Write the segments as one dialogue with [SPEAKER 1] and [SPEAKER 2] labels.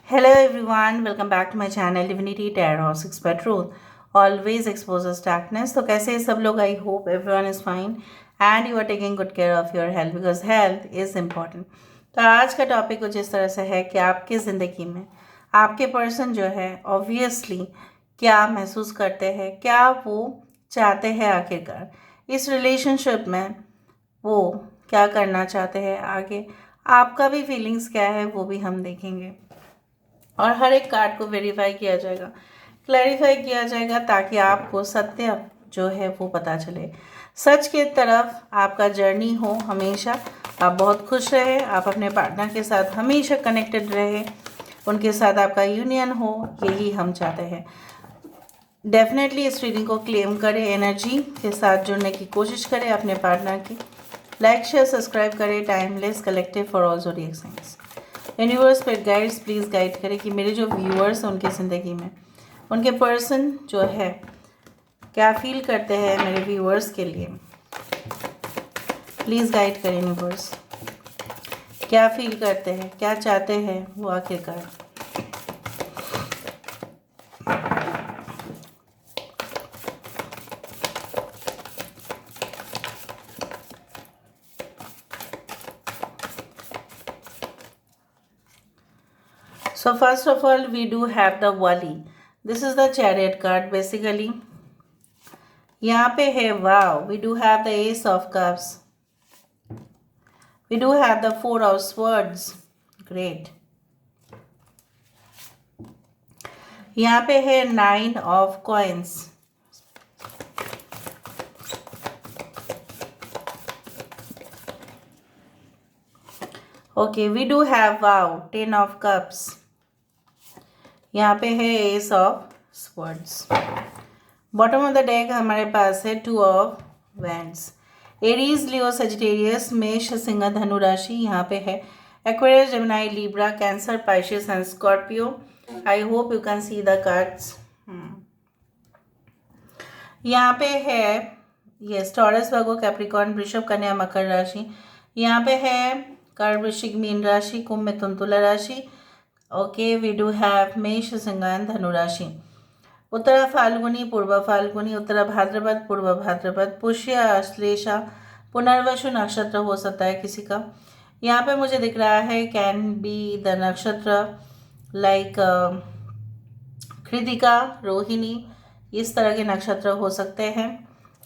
[SPEAKER 1] Hello everyone, welcome back to my channel Divinity Tarot 6 by Truth. Always exposes darkness. तो कैसे हैं सब लोग? I hope everyone is fine and you are taking good care of your health because health is important. तो आज का topic कुछ इस तरह से है कि आपकी ज़िंदगी में आपके पर्सन जो है ऑब्वियसली क्या महसूस करते हैं, क्या वो चाहते हैं आखिरकार इस रिलेशनशिप में, वो क्या करना चाहते हैं आगे, आपका भी फीलिंग्स क्या है वो भी हम देखेंगे और हर एक कार्ड को वेरीफाई किया जाएगा, क्लैरिफाई किया जाएगा ताकि आपको सत्य जो है वो पता चले। सच की तरफ आपका जर्नी हो हमेशा, आप बहुत खुश रहे, आप अपने पार्टनर के साथ हमेशा कनेक्टेड रहे, उनके साथ आपका यूनियन हो, यही हम चाहते हैं। डेफिनेटली इस रीडिंग को क्लेम करें, एनर्जी के साथ जुड़ने की कोशिश करें अपने पार्टनर की। लाइक शेयर सब्सक्राइब करें। Timeless collective for all zodiac science. Universe पर गाइड्स प्लीज़ गाइड करें कि मेरे जो व्यूअर्स हैं उनकी ज़िंदगी में उनके पर्सन जो है क्या फील करते हैं मेरे व्यूअर्स के लिए। प्लीज़ गाइड करें यूनिवर्स, क्या फील करते हैं, क्या चाहते हैं वो आखिरकार। So first of all we do have the Wali. This is the Chariot card basically. यहाँ पे है wow, we do have the Ace of Cups, we do have the Four of Swords, great. यहाँ पे है Nine of Coins, okay we do have wow, 10 of cups, यहाँ पे है ace of swords. Bottom of the deck हमारे पास है 2 of wands. Aries, Leo, Sagittarius, मेष, सिंह, धनु राशि यहाँ पे है। Aquarius, Gemini, Libra, Cancer, Pisces and Scorpio. I hope you can see the cards. यहाँ पे है यस टॉरस, वर्गो, कैप्रिकॉर्न, वृषभ, कन्या, मकर राशि। यहाँ पे है कर्क, वृश्चिक, मीन राशि, कुंभ, मिथुन, तुला राशि। ओके वी डू हैव मेष, सिंह एंड धनु राशि। उत्तरा फाल्गुनी, पूर्व फाल्गुनी, उत्तरा भाद्रपद, पूर्व भाद्रपद, पुष्य, आश्लेषा, पुनर्वसु नक्षत्र हो सकता है किसी का। यहाँ पे मुझे दिख रहा है can be the nakshatra like Krittika, Rohini, इस तरह के नक्षत्र हो सकते हैं।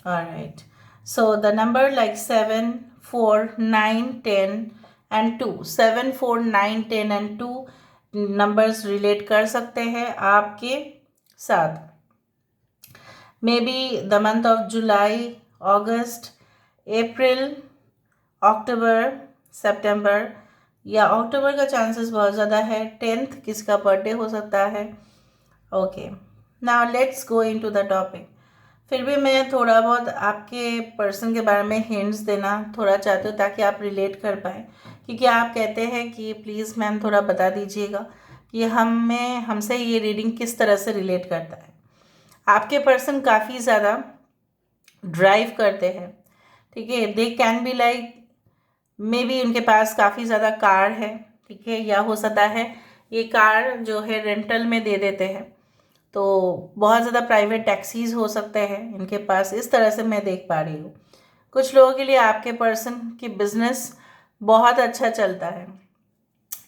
[SPEAKER 1] Alright, so the number like 7, 4, 9, 10 and 2, 7, 4, 9, 10 and 2 numbers relate कर सकते हैं आपके साथ। May be the month of July, August, April, October, September, या अक्टूबर का चांसेस बहुत ज़्यादा है। 10th किसका बर्थडे हो सकता है। Okay now let's go into the topic. फिर भी मैं थोड़ा बहुत आपके पर्सन के बारे में हिंट्स देना थोड़ा चाहती हूँ ताकि आप रिलेट कर पाएँ, क्योंकि आप कहते हैं कि प्लीज़ मैम थोड़ा बता दीजिएगा कि हमसे ये रीडिंग किस तरह से रिलेट करता है। आपके पर्सन काफ़ी ज़्यादा ड्राइव करते हैं, ठीक है। They can be like may be उनके पास काफ़ी ज़्यादा कार है, ठीक है, या हो सकता है ये कार जो है रेंटल में दे देते हैं, तो बहुत ज़्यादा प्राइवेट टैक्सीज़ हो सकते हैं इनके पास। इस तरह से मैं देख पा रही हूँ। कुछ लोगों के लिए आपके पर्सन की बिजनेस बहुत अच्छा चलता है,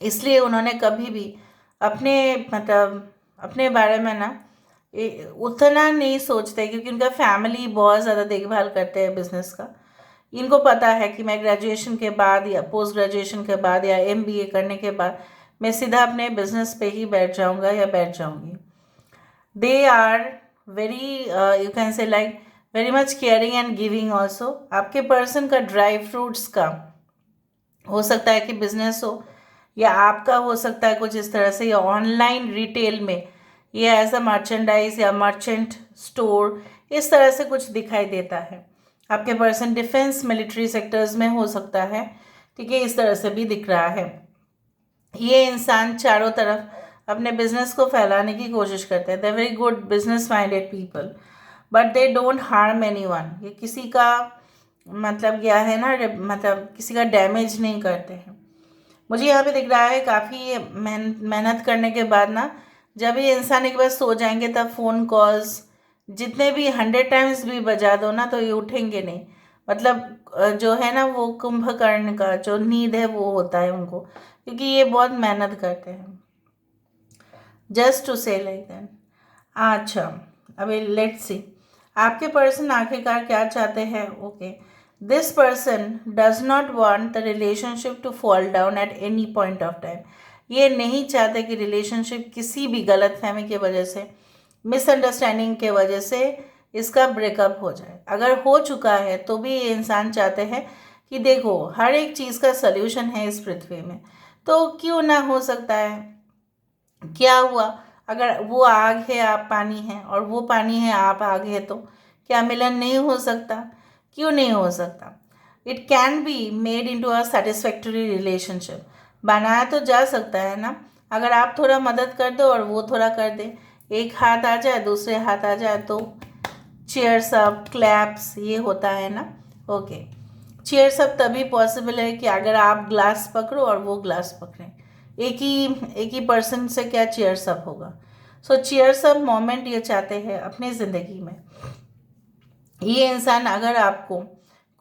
[SPEAKER 1] इसलिए उन्होंने कभी भी अपने बारे में ना उतना नहीं सोचते, क्योंकि उनका फैमिली बहुत ज़्यादा देखभाल करते हैं बिजनेस का। इनको पता है कि मैं ग्रेजुएशन के बाद या पोस्ट ग्रेजुएशन के बाद या MBA करने के बाद मैं सीधा अपने बिजनेस पे ही बैठ जाऊंगा या बैठ जाऊंगी। They are very you can say like very much caring and giving also. आपके पर्सन का ड्राई फ्रूट्स का हो सकता है कि बिजनेस हो, या आपका हो सकता है कुछ इस तरह से, या ऑनलाइन रिटेल में, या एज अ मर्चेंडाइज या मर्चेंट स्टोर, इस तरह से कुछ दिखाई देता है। आपके पर्सन डिफेंस मिलिट्री सेक्टर्स में हो सकता है, ठीक है, इस तरह से भी दिख रहा है। ये इंसान चारों तरफ अपने बिजनेस को फैलाने की कोशिश करते हैं। They are very good business minded people, but they don't harm anyone. ये किसी का मतलब क्या है ना, मतलब किसी का डैमेज नहीं करते हैं। मुझे यहाँ पे दिख रहा है काफ़ी मेहनत करने के बाद ना, जब ये इंसान एक बार सो जाएंगे तब फ़ोन कॉल्स जितने भी 100 टाइम्स भी बजा दो ना तो ये उठेंगे नहीं। मतलब जो है ना वो कुंभकर्ण का जो नींद है वो होता है उनको, क्योंकि ये बहुत मेहनत करते हैं। जस्ट टू से लाइक दैट। अच्छा, अभी लेट्स सी आपके पर्सन आखिरकार क्या चाहते हैं। Okay, this person does not want the relationship to fall down at any point of time. ये नहीं चाहते कि रिलेशनशिप किसी भी गलत फहमी की वजह से, मिसअंडरस्टैंडिंग के वजह से इसका ब्रेकअप हो जाए। अगर हो चुका है तो भी ये इंसान चाहते हैं कि देखो हर एक चीज़ का सल्यूशन है इस पृथ्वी में, तो क्यों ना हो सकता है। क्या हुआ अगर वो आग है आप पानी हैं और वो पानी है आप आग है, तो क्या मिलन नहीं हो सकता? क्यों नहीं हो सकता? It can be made into a satisfactory relationship. बनाया तो जा सकता है ना, अगर आप थोड़ा मदद कर दो और वो थोड़ा कर दे, एक हाथ आ जाए दूसरे हाथ आ जाए तो चेयर्स अप क्लैप्स ये होता है ना। ओके, चेयर्स अप तभी पॉसिबल है कि अगर आप ग्लास पकड़ो और वो ग्लास पकड़ें। एक ही पर्सन से क्या चेयर्स अप होगा। सो चेयर्स अप मोमेंट ये चाहते हैं अपनी ज़िंदगी में। ये इंसान अगर आपको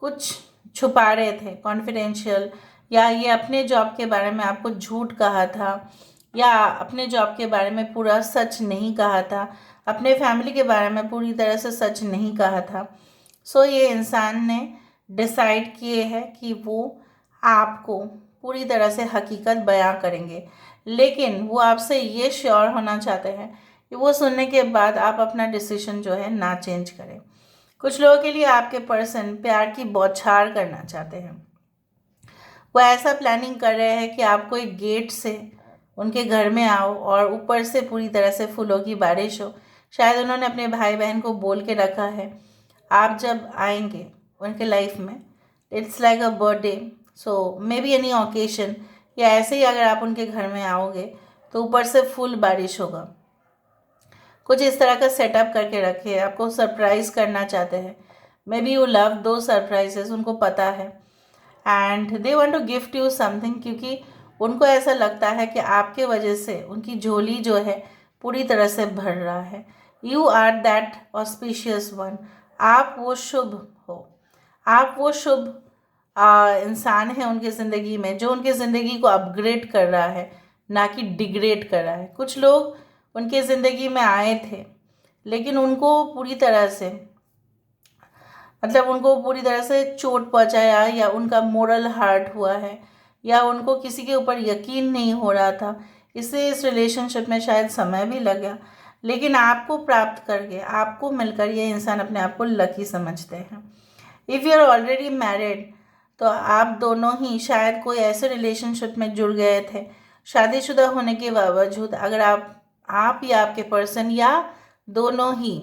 [SPEAKER 1] कुछ छुपा रहे थे कॉन्फिडेंशियल, या ये अपने जॉब के बारे में आपको झूठ कहा था, या अपने जॉब के बारे में पूरा सच नहीं कहा था, अपने फैमिली के बारे में पूरी तरह से सच नहीं कहा था, सो ये इंसान ने डिसाइड किए है कि वो आपको पूरी तरह से हकीकत बयां करेंगे। लेकिन वो आपसे ये श्योर होना चाहते हैं कि वो सुनने के बाद आप अपना डिसीजन जो है ना चेंज करें। कुछ लोगों के लिए आपके पर्सन प्यार की बौछार करना चाहते हैं। वो ऐसा प्लानिंग कर रहे हैं कि आप कोई गेट से उनके घर में आओ और ऊपर से पूरी तरह से फूलों की बारिश हो। शायद उन्होंने अपने भाई बहन को बोल के रखा है आप जब आएंगे उनके लाइफ में, it's like a birthday, so may be any occasion, या ऐसे ही अगर आप उनके घर में आओगे तो ऊपर से फुल बारिश होगा। कुछ इस तरह का सेटअप करके रखे, आपको सरप्राइज करना चाहते हैं। Maybe you love those surprises, उनको पता है, and they want to gift you something, क्योंकि उनको ऐसा लगता है कि आपके वजह से उनकी झोली जो है पूरी तरह से भर रहा है। You are that auspicious one. आप वो शुभ हो, आप वो शुभ इंसान है उनकी ज़िंदगी में जो उनकी ज़िंदगी को अपग्रेड कर रहा है, ना कि डिग्रेड कर रहा है। कुछ लोग उनके ज़िंदगी में आए थे लेकिन उनको पूरी तरह से, मतलब उनको पूरी तरह से चोट पहुंचाया, या उनका मोरल हर्ट हुआ है, या उनको किसी के ऊपर यकीन नहीं हो रहा था, इससे इस रिलेशनशिप में शायद समय भी लगा। लेकिन आपको प्राप्त करके, आपको मिलकर ये इंसान अपने आप को लकी समझते हैं। If you are already married तो आप दोनों ही शायद कोई ऐसे रिलेशनशिप में जुड़ गए थे शादीशुदा होने के बावजूद। अगर आप या आपके पर्सन या दोनों ही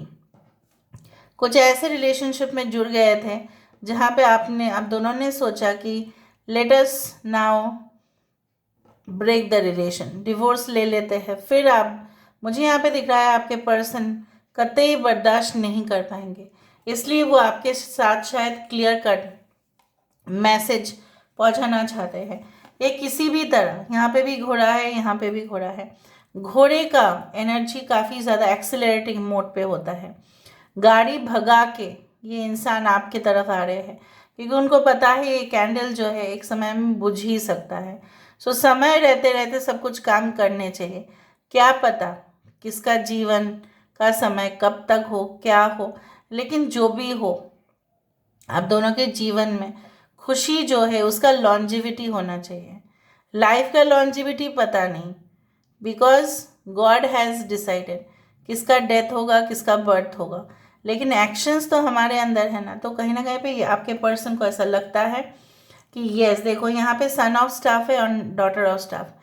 [SPEAKER 1] कुछ ऐसे रिलेशनशिप में जुड़ गए थे जहाँ पे आप दोनों ने सोचा कि let us now break the relation, divorce ले लेते हैं, फिर आप, मुझे यहाँ पे दिख रहा है आपके पर्सन कतई बर्दाश्त नहीं कर पाएंगे, इसलिए वो आपके साथ शायद क्लियर कट मैसेज पहुंचाना चाहते हैं। ये किसी भी तरह, यहाँ पे भी घोड़ा है, यहाँ पे भी घोड़ा है। घोड़े का एनर्जी काफ़ी ज़्यादा एक्सेलरेटिंग मोड पे होता है। गाड़ी भगा के ये इंसान आपकी तरफ आ रहे हैं क्योंकि उनको पता है ये कैंडल जो है एक समय में बुझ ही सकता है। सो समय रहते रहते सब कुछ काम करने चाहिए। क्या पता किसका जीवन का समय कब तक हो, क्या हो, लेकिन जो भी हो आप दोनों के जीवन में खुशी जो है उसका लॉन्जिविटी होना चाहिए। लाइफ का लॉन्जिविटी पता नहीं, बिकॉज गॉड हैज़ डिसाइडेड किसका डेथ होगा किसका बर्थ होगा, लेकिन एक्शंस तो हमारे अंदर है ना। तो कहीं ना कहीं पे आपके पर्सन को ऐसा लगता है कि यस, देखो यहाँ पे सन ऑफ स्टाफ है और daughter of staff.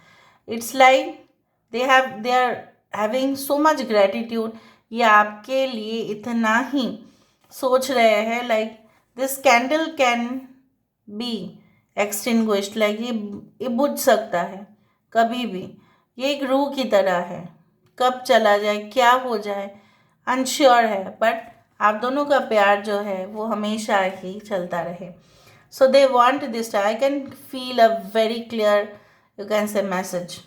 [SPEAKER 1] It's like they are having so much gratitude. ये आपके लिए इतना ही सोच रहे हैं, like this candle can be extinguished, like ये बुझ सकता है कभी भी। ये एक रूह की तरह है, कब चला जाए क्या हो जाए अनश्योर है, बट आप दोनों का प्यार जो है वो हमेशा ही चलता रहे। So they want this, I can feel a very clear you can say message.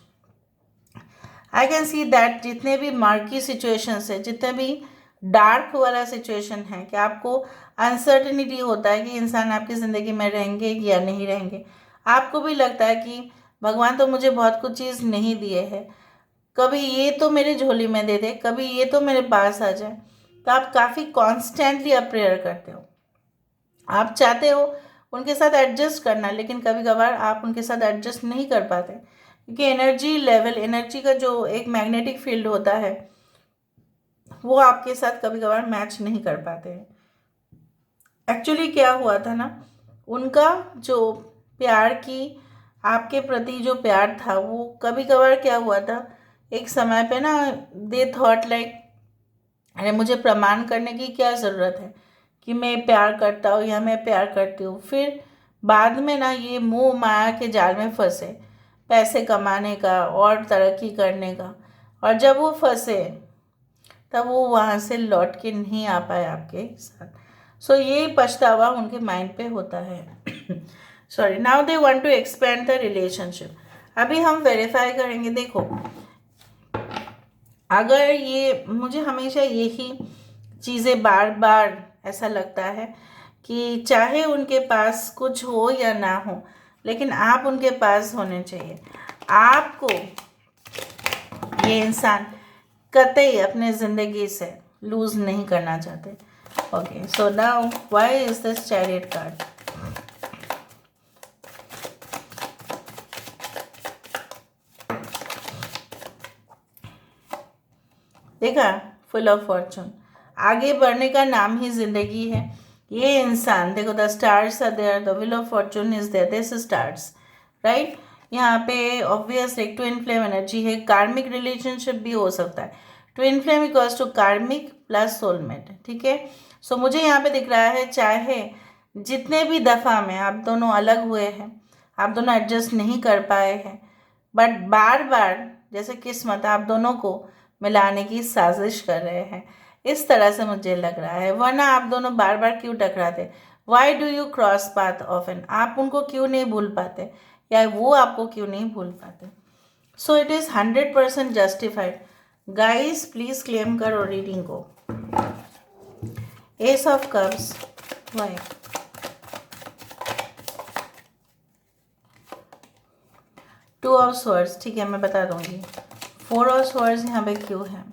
[SPEAKER 1] I can see that जितने भी मार्की सिचुएशंस है, जितने भी डार्क वाला सिचुएशन है कि आपको अनसर्टनिटी होता है कि इंसान आपकी ज़िंदगी में रहेंगे या नहीं रहेंगे, आपको भी लगता है कि भगवान तो मुझे बहुत कुछ चीज़ नहीं दिए है, कभी ये तो मेरे झोली में दे दे, कभी ये तो मेरे पास आ जाए। तो आप काफ़ी कॉन्स्टेंटली आप प्रेयर करते हो, आप चाहते हो उनके साथ एडजस्ट करना, लेकिन कभी कभार आप उनके साथ एडजस्ट नहीं कर पाते, क्योंकि एनर्जी लेवल, एनर्जी का जो एक मैग्नेटिक फील्ड होता है वो आपके साथ कभी कभार मैच नहीं कर पाते हैं। एक्चुअली क्या हुआ था ना, उनका जो प्यार की आपके प्रति जो प्यार था वो कभी कभार क्या हुआ था, एक समय पे ना दे थॉट लाइक अरे मुझे प्रमाण करने की क्या ज़रूरत है कि मैं प्यार करता हूँ या मैं प्यार करती हूँ। फिर बाद में ना ये मोह माया के जाल में फंसे, पैसे कमाने का और तरक्की करने का, और जब वो फंसे तब वो वहाँ से लौट के नहीं आ पाए आपके साथ। सो ये पछतावा उनके माइंड पे होता है। Sorry, now they want to expand the relationship. अभी हम वेरीफाई करेंगे। देखो, अगर ये मुझे हमेशा यही चीज़ें बार बार ऐसा लगता है कि चाहे उनके पास कुछ हो या ना हो, लेकिन आप उनके पास होने चाहिए। आपको ये इंसान कतई अपने ज़िंदगी से लूज़ नहीं करना चाहते। Okay, so now why is this chariot card? देखा, फुल ऑफ फॉर्चून, आगे बढ़ने का नाम ही जिंदगी है। ये इंसान देखो, the stars are there, the wheel of fortune is there, this stars, right. यहाँ पे ऑब्वियस एक ट्विन फ्लेम एनर्जी है, कार्मिक रिलेशनशिप भी हो सकता है। ट्विन फ्लेम इक्वल्स टू कार्मिक प्लस सोलमेट, ठीक है। सो मुझे यहाँ पे दिख रहा है, चाहे जितने भी दफ़ा में आप दोनों अलग हुए हैं, आप दोनों एडजस्ट नहीं कर पाए हैं, बट बार बार जैसे किस्मत आप दोनों को मिलाने की साजिश कर रहे हैं, इस तरह से मुझे लग रहा है। वरना आप दोनों बार बार क्यों टकराते? Why do you cross path often? आप उनको क्यों नहीं भूल पाते, या वो आपको क्यों नहीं भूल पाते? So it is 100% justified. Guys please claim करो रीडिंग को। Ace of cups, why? Two of swords, ठीक है, मैं बता दूंगी। फोर ऑफ स्वर्ड्स यहाँ पे क्यों है?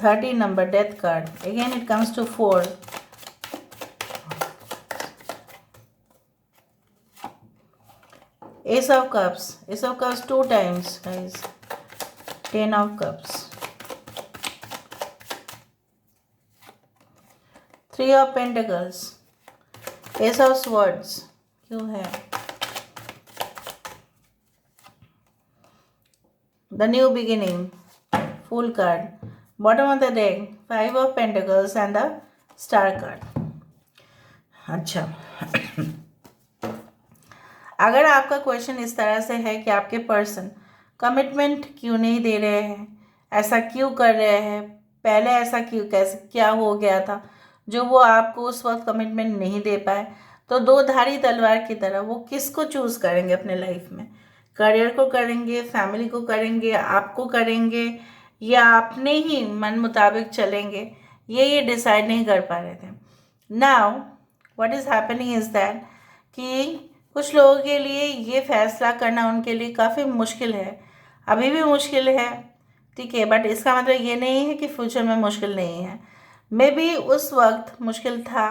[SPEAKER 1] 30 number, death card, again it comes to 4। Ace of cups, ace of cups 2 times guys. 10 of cups, 3 of pentacles, ace of swords क्यों है? The new beginning, full card, bottom of the deck 5 of pentacles and the star card. अच्छा, अगर आपका question इस तरह से है कि आपके पर्सन कमिटमेंट क्यों नहीं दे रहे हैं, ऐसा क्यों कर रहे हैं, पहले ऐसा क्यों, कैसे, क्या हो गया था जो वो आपको उस वक्त कमिटमेंट नहीं दे पाए, तो दो धारी तलवार की तरह वो किसको चूज़ करेंगे अपने लाइफ में? करियर को करेंगे, फैमिली को करेंगे, आपको करेंगे, या अपने ही मन मुताबिक चलेंगे? ये डिसाइड नहीं कर पा रहे थे। Now what is happening is that कि कुछ लोगों के लिए ये फैसला करना उनके लिए काफ़ी मुश्किल है, अभी भी मुश्किल है, ठीक है, बट इसका मतलब ये नहीं है कि फ्यूचर में मुश्किल नहीं है। मे बी उस वक्त मुश्किल था,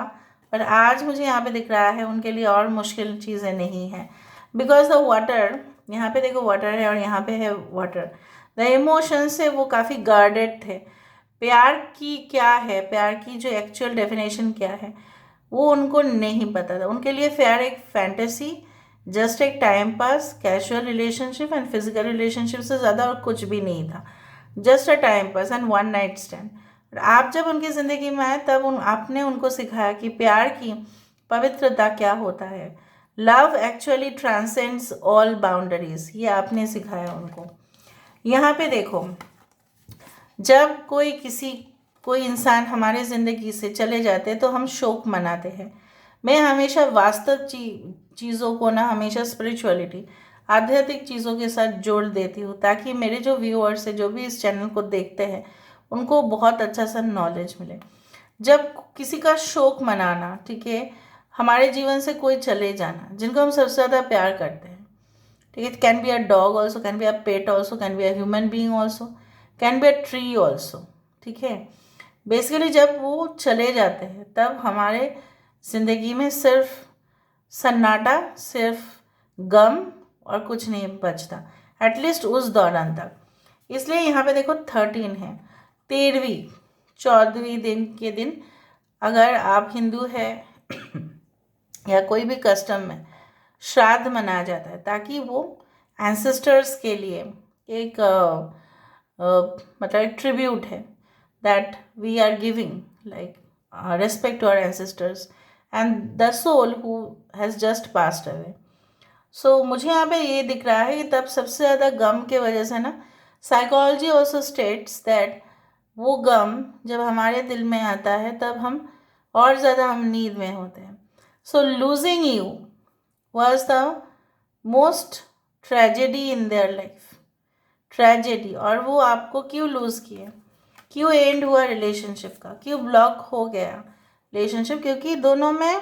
[SPEAKER 1] पर आज मुझे यहाँ पे दिख रहा है उनके लिए और मुश्किल चीज़ें नहीं हैं। बिकॉज द वाटर, यहाँ पे देखो वाटर है और यहाँ पे है वाटर, द इमोशन से वो काफ़ी गार्डेड थे। प्यार की क्या है, प्यार की जो एक्चुअल डेफिनेशन क्या है वो उनको नहीं पता था। उनके लिए प्यार एक फैंटेसी, जस्ट एक time pass, casual relationship and physical relationship से ज़्यादा और कुछ भी नहीं था, just a time pass and one night stand. आप जब उनकी ज़िंदगी में आए तब आपने उनको सिखाया कि प्यार की पवित्रता क्या होता है। Love actually transcends all boundaries, ये आपने सिखाया उनको। यहाँ पे देखो, जब कोई इंसान हमारे ज़िंदगी से चले जाते हैं तो हम शोक मनाते हैं। मैं हमेशा चीज़ों को ना हमेशा स्पिरिचुअलिटी, आध्यात्मिक चीज़ों के साथ जोड़ देती हूँ, ताकि मेरे जो व्यूअर्स हैं, जो भी इस चैनल को देखते हैं, उनको बहुत अच्छा सा नॉलेज मिले। जब किसी का शोक मनाना, ठीक है, हमारे जीवन से कोई चले जाना, जिनको हम सबसे ज़्यादा प्यार करते हैं, ठीक है, can be a dog also, can be a pet also, can be a human being also, can be a tree also, ठीक है। बेसिकली जब वो चले जाते हैं तब हमारे ज़िंदगी में सिर्फ सन्नाटा, सिर्फ गम और कुछ नहीं बचता, एटलीस्ट उस दौरान तक। इसलिए यहाँ पे देखो 13 है, 13वीं 14वीं दिन के दिन अगर आप हिंदू है या कोई भी कस्टम में श्राद्ध मनाया जाता है, ताकि वो एंसेस्टर्स के लिए एक मतलब एक ट्रिब्यूट है, that we are giving like respect to our ancestors and the soul who has just passed away. सो मुझे यहाँ पे ये दिख रहा है कि तब सबसे ज़्यादा गम के वजह से ना, साइकोलॉजी ऑल्सो स्टेट्स दैट वो गम जब हमारे दिल में आता है तब हम और ज़्यादा हम नींद में होते हैं। So losing you was the most tragedy in their life, tragedy. और वो आपको क्यों लूज़ किए, क्यों एंड हुआ रिलेशनशिप का, क्यों ब्लॉक हो गया रिलेशनशिप, क्योंकि दोनों में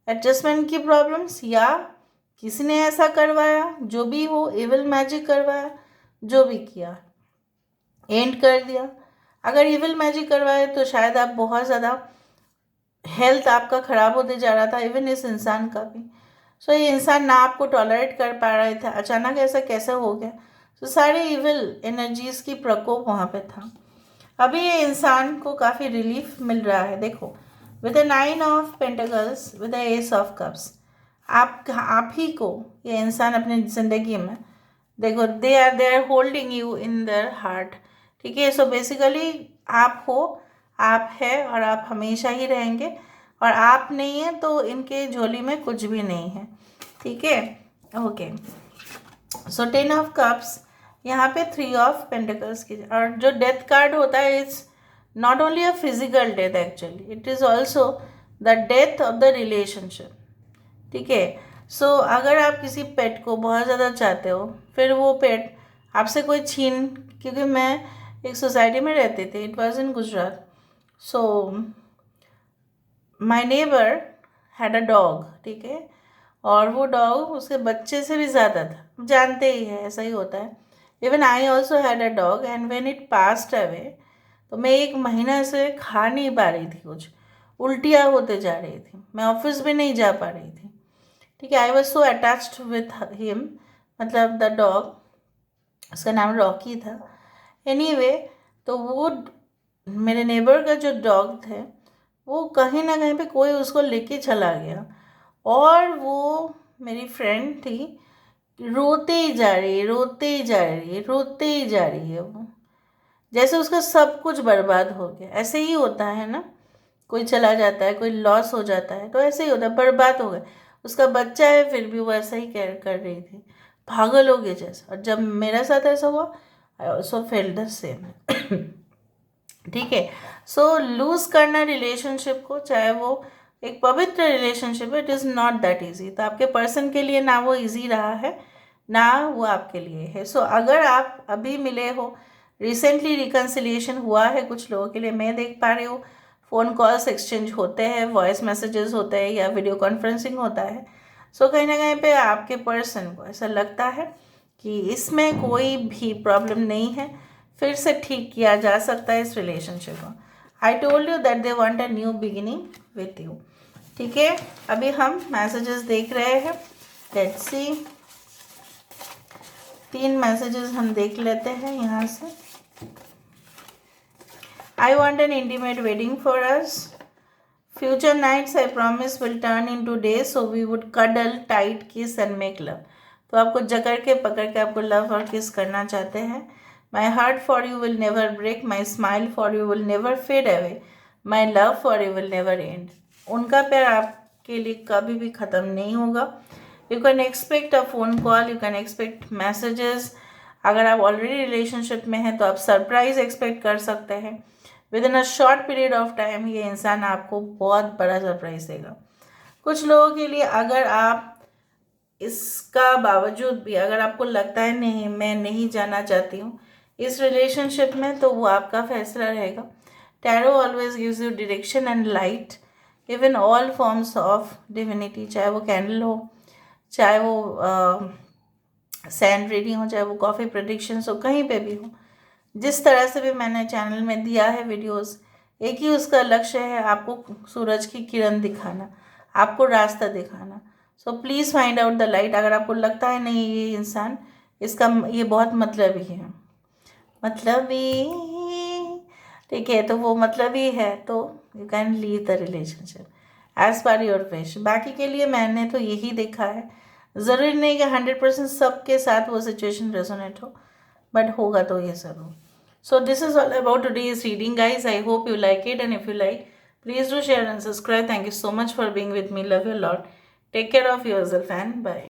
[SPEAKER 1] एडजस्टमेंट की प्रॉब्लम्स, या किसी ने ऐसा करवाया, जो भी हो, इविल मैजिक करवाया, जो भी किया, एंड कर दिया। अगर इविल मैजिक करवाए तो शायद आप बहुत ज़्यादा हेल्थ आपका ख़राब होते जा रहा था, इवन इस इंसान का भी। सो ये इंसान ना आपको टॉलरेट कर पा रहे थे, अचानक ऐसा कैसे हो गया। तो सारे इविल एनर्जीज़ की प्रकोप वहाँ पे था। अभी ये इंसान को काफ़ी रिलीफ मिल रहा है। देखो, with the 9 of pentacles, with the ace of cups, आप ही को ये इंसान अपनी ज़िंदगी में, देखो, they are holding you in their heart, ठीक है। सो बेसिकली आप हो, आप है और आप हमेशा ही रहेंगे, और आप नहीं है तो इनके झोली में कुछ भी नहीं है, ठीक है। ओके, सो 10 ऑफ कप्स, यहाँ पे 3 ऑफ पेंटिकल्स की, और जो डेथ कार्ड होता है, it's not only a physical death, actually it is also the death of the relationship, ठीक है। सो अगर आप किसी पेट को बहुत ज़्यादा चाहते हो, फिर वो पेट आपसे कोई छीन, क्योंकि मैं एक सोसाइटी में रहती थी, it was in Gujarat. So my neighbour had a dog, ठीक है, और वो डॉग उसके बच्चे से भी ज़्यादा था, जानते ही है, ऐसा ही होता है। Even I also had a dog, and when it passed away, तो मैं 1 महीना से खा नहीं पा रही थी, कुछ उल्टियाँ होते जा रही थी, मैं ऑफिस भी नहीं जा पा रही थी, ठीक है। I was so attached with him, मतलब द डॉग, उसका नाम रॉकी था। एनीवे, तो वो मेरे नेबर का जो डॉग थे, वो कहीं ना कहीं पे कोई उसको लेके चला गया, और वो मेरी फ्रेंड थी, रोते ही जा रही है, रोते ही जा रही है, रोते ही जा रही है, वो जैसे उसका सब कुछ बर्बाद हो गया। ऐसे ही होता है ना, कोई चला जाता है, कोई लॉस हो जाता है, तो ऐसे ही होता है, बर्बाद हो गया। उसका बच्चा है, फिर भी वो ऐसा ही केयर कर रही थी, पागल हो गए जैसा। और जब मेरे साथ ऐसा हुआ, I also fail the same, ठीक है। सो लूज करना रिलेशनशिप को, चाहे वो एक पवित्र रिलेशनशिप है, it is not that easy. तो आपके पर्सन के लिए ना वो ईजी रहा है, ना वो आपके लिए है। सो अगर आप अभी मिले हो, रिसेंटली रिकन्सिलिएशन हुआ है कुछ लोगों के लिए, मैं देख पा रही हूँ, फ़ोन कॉल्स एक्सचेंज होते हैं, वॉइस मैसेजेस होते हैं, या वीडियो कॉन्फ्रेंसिंग होता है। सो कहीं ना कहीं पे आपके पर्सन को ऐसा लगता है कि इसमें कोई भी प्रॉब्लम नहीं है, फिर से ठीक किया जा सकता है इस रिलेशनशिप को। I told you that they want a new beginning with you, ठीक है। अभी हम मैसेजेस देख रहे हैं, लेट्स सी, 3 मैसेजेस हम देख लेते हैं यहाँ से। I want an intimate wedding for us. Future nights I promise will turn into days, so we would cuddle, tight, kiss and make love. तो आपको जकड़ के पकड़ के आपको लव और किस करना चाहते हैं। My heart for you will never break, my smile for you will never fade away, my love for you will never end. उनका प्यार आपके लिए कभी भी ख़त्म नहीं होगा। You can expect a phone call, you can expect messages. अगर आप ऑलरेडी रिलेशनशिप में हैं तो आप सरप्राइज एक्सपेक्ट कर सकते हैं। With in a short period of time ये इंसान आपको बहुत बड़ा सरप्राइज देगा। कुछ लोगों के लिए अगर आप इसका बावजूद भी अगर आपको लगता है नहीं मैं नहीं जाना चाहती हूँ इस रिलेशनशिप में, तो वो आपका फैसला रहेगा. Tarot always gives you direction and light even all forms of divinity, चाहे वो कैंडल हो, चाहे वो सैंड रीडिंग हो, चाहे वो कॉफ़ी प्रेडिक्शंस हो, कहीं पे भी हो. जिस तरह से भी मैंने चैनल में दिया है वीडियोस, एक ही उसका लक्ष्य है, आपको सूरज की किरण दिखाना, आपको रास्ता दिखाना. So please find out the light. अगर आपको लगता है नहीं ये इंसान, इसका ये बहुत मतलबी है, मतलबी, ठीक है, तो वो मतलबी है, तो you can leave the relationship as per your wish. बाकी के लिए मैंने तो यही देखा है. ज़रूरी नहीं कि 100% सबके साथ वो सिचुएशन रेजोनेट हो, बट होगा तो ये ज़रूर. So this is all about today's reading, guys. I hope you like it, and if you like, please do share and subscribe. Thank you so much for being with me. Love you a lot. Take care of yourself and bye.